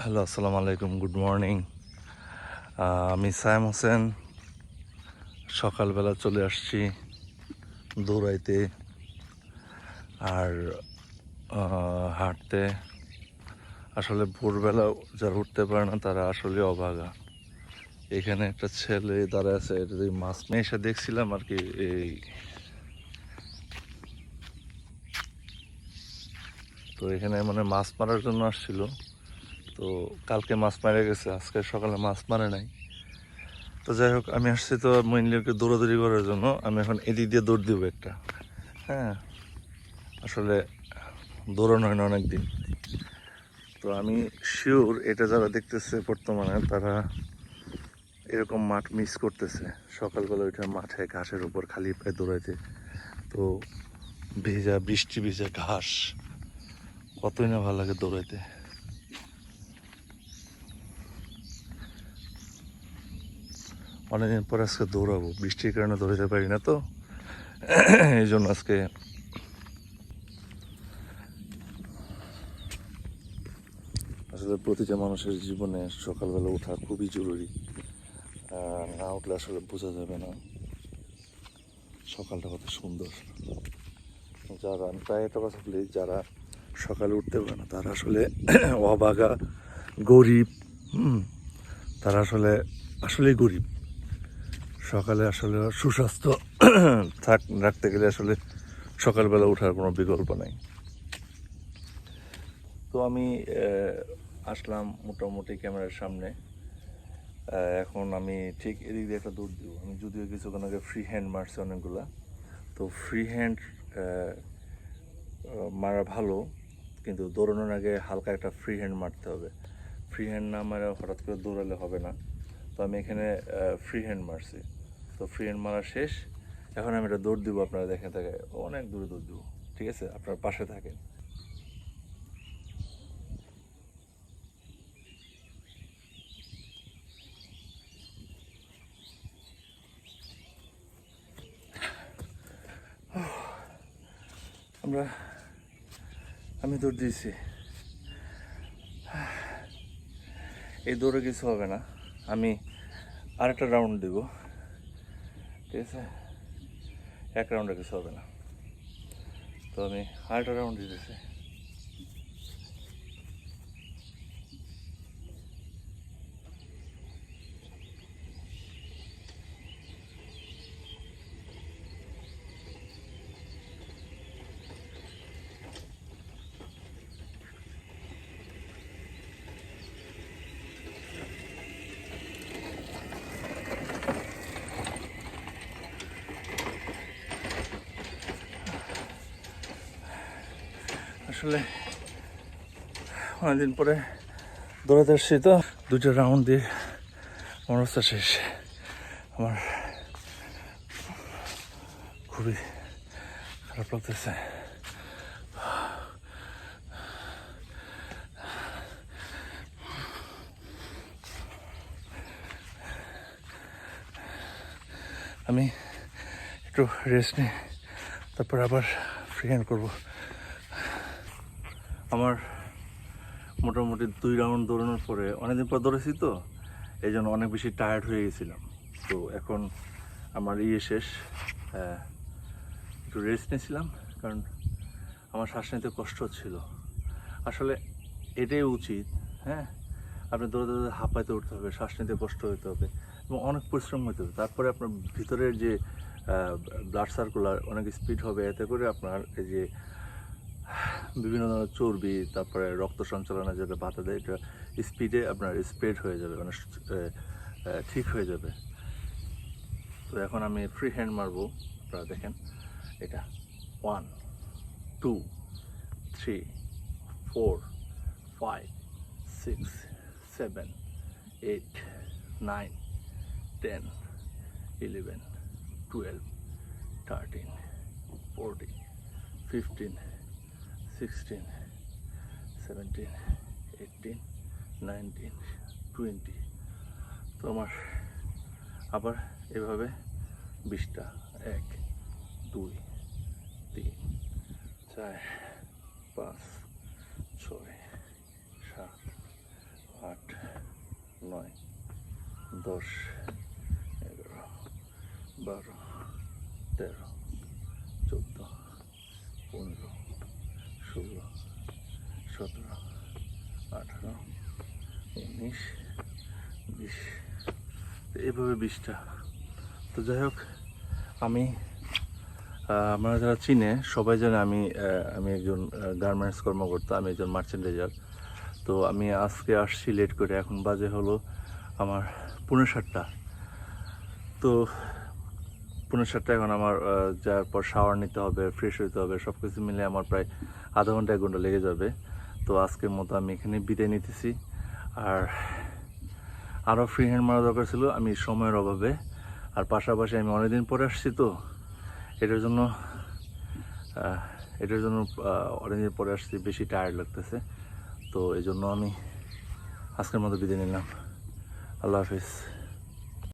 Hello, আসসালামু আলাইকুম, good morning. আমি সায়েম হোসেন। সকালবেলা চলে আসছি দৌড়াইতে আর হাঁটতে। আসলে ভোরবেলা যারা উঠতে পারে না তারা আসলে অভাগা। এখানে একটা ছেলে দাঁড়ায় আছে, এটা দিয়ে মাছ নিয়ে এসে দেখছিলাম আর কি। তো এখানে মানে মাছ মারার জন্য আসছিল। তো কালকে মাছ মারা গেছে, আজকে সকালে মাছ মারে নাই। তো যাই হোক, আমি আসছি তো মেইনলি ওকে দৌড়াদৌড়ি করার জন্য। আমি এখন এদিক দিয়ে দৌড় দিব একটা। হ্যাঁ, আসলে দৌড়ানো হয় না অনেকদিন। তো আমি শিওর এটা যারা দেখতেছে বর্তমানে তারা এরকম মাঠ মিস করতেছে। সকালবেলা ওইটা মাঠে ঘাসের উপর খালি পায়ে দৌড়াইতে, তো ভেজা বৃষ্টি ভেজা ঘাস, কতই না ভালো লাগে দৌড়াইতে। অনেকদিন পর আজকে দৌড়াবো, বৃষ্টির কারণে দৌড়াতে পারি না তো এই জন্য আজকে। আসলে প্রতিটা মানুষের জীবনে সকালবেলা ওঠা খুবই জরুরি। না উঠলে আসলে বোঝা যাবে না সকালটা কত সুন্দর। যারা, আমি প্রায় একটা কথা বলি, যারা সকালে উঠতে পারে না তারা আসলে অভাগা, গরিব। তারা আসলে আসলেই গরিব। সকালে আসলে সুস্বাস্থ্য রাখতে গেলে আসলে সকালবেলা ওঠার কোনো বিকল্প নাই। তো আমি আসলাম মোটামুটি ক্যামেরার সামনে। এখন আমি ঠিক এদিক দিয়ে একটা দৌড় দিব। আমি যদিও কিছুক্ষণ আগে ফ্রি হ্যান্ড মারছি অনেকগুলা। তো ফ্রি হ্যান্ড মারা ভালো, কিন্তু দৌড়ানোর আগে হালকা একটা ফ্রি হ্যান্ড মারতে হবে। ফ্রি হ্যান্ড না মারা হঠাৎ করে দৌড়ালে হবে না। তো আমি এখানে ফ্রি হ্যান্ড মারছি। তো ফ্রি হ্যান্ড মারা শেষ। এখন আমি এটা দৌড় দিব, আপনারা দেখে থাকে অনেক দূরে দৌড় দিব। ঠিক আছে, আপনার পাশে থাকেন। আমরা আমি দৌড় দিয়েছি। এই দৌড়ে কিছু হবে না, আমি আরেকটা রাউন্ড দিব। ঠিক আছে, এক রাউন্ডে কিছু হবে না। তো আমি আরেকটা রাউন্ড দিতেছি। আসলে অনেকদিন পরে দৌড়াতে আসছি তো, দুটো রাউন্ড দিয়ে আমার অবস্থা শেষ। আমার খুবই খারাপ লাগতেছে। আমি একটু রেস্ট নিই, তারপর আবার ফ্রি হ্যান্ড করবো। আমার মোটামুটি 2 রাউন্ড দৌড়ানোর পরে, অনেকদিন পর দৌড়েছি তো এই জন্য অনেক বেশি টায়ার্ড হয়ে গেছিলাম। তো এখন আমার শেষ। একটু রেস্ট নিয়েছিলাম, কারণ আমার শ্বাস নিতে কষ্ট হচ্ছিল। আসলে এটাই উচিত। হ্যাঁ, আপনি দৌড়াতে দৌড়াতে হাঁপাইতে উঠতে হবে, শ্বাস নিতে কষ্ট হতে হবে এবং অনেক পরিশ্রম হতে হবে। তারপরে আপনার ভিতরের যে ব্লাড সার্কুলার অনেক স্পিড হবে, এতে করে আপনার এই যে বিভিন্ন ধরনের চর্বি, তারপরে রক্ত সঞ্চালনে যেটা বাধা দেয়, এটা স্পিডে আপনার স্প্রেড হয়ে যাবে, মানে ঠিক হয়ে যাবে। তো এখন আমি ফ্রি হ্যান্ড মারবো, আপনারা দেখেন। এটা 1 2 3 4 5 6 7 8 9 10 11 12 13 14 15 16 17 18 19 20। তো আমার আবার এভাবে 20টা, 1 2 3 4 5 6 7 9 10 11 12 13 14 15 16 17 18 19 20 এইভাবে 20টা। তো যাই হোক, আমি আপনারা যারা চিনে সবাই জানে আমি একজন গার্মেন্টস কর্মকর্তা, আমি একজন মার্চেন্ডাইজার। তো আমি আজকে আসছি লেট করে, এখন বাজে হলো আমার 7:45। তো 7:45 এখন আমার যাওয়ার পর শাওয়ার নিতে হবে, ফ্রেশ হতে হবে, সব কিছু মিলে আমার প্রায় আধা ঘন্টা 1 ঘন্টা লেগে যাবে। তো আজকের মতো আমি এখানে বিদায় নিতেছি। আর আরও ফ্রি হ্যান্ড মারা দরকার ছিল, আমি সময়ের অভাবে, আর পাশাপাশি আমি অনেকদিন পরে আসছি, তো এটার জন্য অনেকদিন পরে আসছি, বেশি টায়ার্ড লাগতেছে। তো এই জন্য আমি আজকের মতো বিদায় নিলাম। আল্লাহ হাফিজ।